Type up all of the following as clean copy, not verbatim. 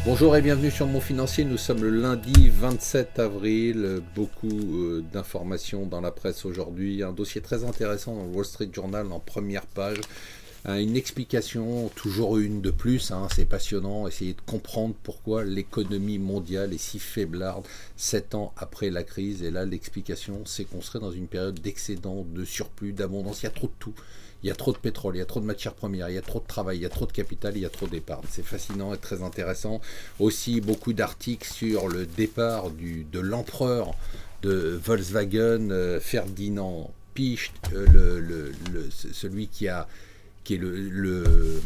Bonjour et bienvenue sur Mon Financier, nous sommes le lundi 27 avril, beaucoup d'informations dans la presse aujourd'hui, un dossier très intéressant dans le Wall Street Journal en première page, une explication, toujours une de plus, c'est passionnant, essayer de comprendre pourquoi l'économie mondiale est si faiblarde 7 ans après la crise, et là l'explication c'est qu'on serait dans une période d'excédent, de surplus, d'abondance, il y a trop de tout. Il y a trop de pétrole, il y a trop de matières premières, il y a trop de travail, il y a trop de capital, il y a trop d'épargne. C'est fascinant et très intéressant. Aussi, beaucoup d'articles sur le départ de l'empereur de Volkswagen, Ferdinand Piëch, celui qui est le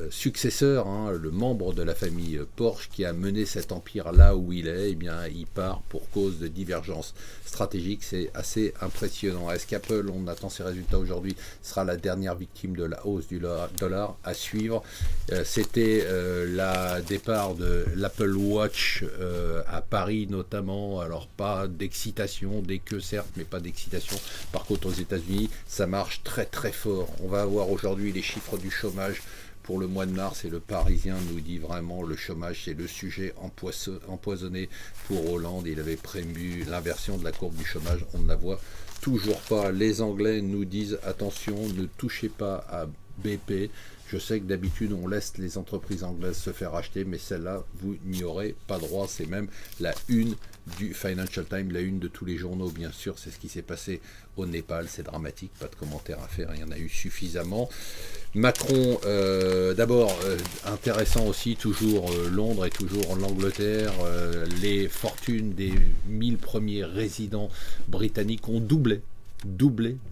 successeur, le membre de la famille Porsche qui a mené cet empire là où il est, eh bien, il part pour cause de divergences stratégiques. C'est assez impressionnant. Est-ce qu'Apple, on attend ses résultats aujourd'hui, sera la dernière victime de la hausse du dollar à suivre? C'était le départ de l'Apple Watch à Paris notamment. Alors pas d'excitation, des queues certes, mais pas d'excitation. Par contre aux États-Unis, ça marche très très fort. On va avoir aujourd'hui les chiffres du chômage pour le mois de mars, et le Parisien nous dit vraiment le chômage c'est le sujet empoisonné pour Hollande. Il avait prévu l'inversion de la courbe du chômage, on ne la voit toujours pas. Les Anglais nous disent attention, ne touchez pas à BP. Je sais que d'habitude on laisse les entreprises anglaises se faire acheter, mais celle-là vous n'y aurez pas droit. C'est même la une du Financial Times, la une de tous les journaux, bien sûr. C'est ce qui s'est passé au Népal, c'est dramatique, pas de commentaires à faire, il y en a eu suffisamment. Macron, d'abord, intéressant aussi, toujours Londres et toujours l'Angleterre, les fortunes des 1000 premiers résidents britanniques ont doublé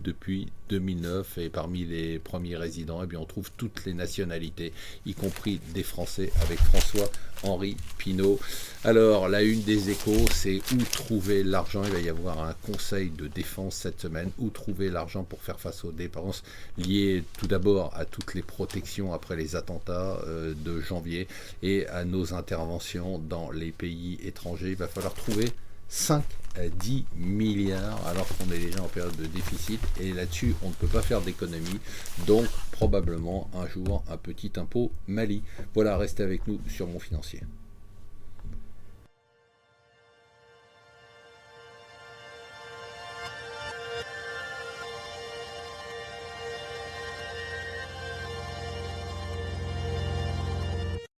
depuis 2009, et parmi les premiers résidents, eh bien, on trouve toutes les nationalités, y compris des Français, avec François-Henri Pinault. Alors, la une des Échos, c'est où trouver l'argent. Il va y avoir un conseil de défense cette semaine. Où trouver l'argent pour faire face aux dépenses liées tout d'abord à toutes les protections après les attentats de janvier et à nos interventions dans les pays étrangers. Il va falloir trouver 5 à 10 milliards alors qu'on est déjà en période de déficit, et là-dessus on ne peut pas faire d'économie, donc probablement un jour un petit impôt Mali. Voilà, restez avec nous sur Mon Financier.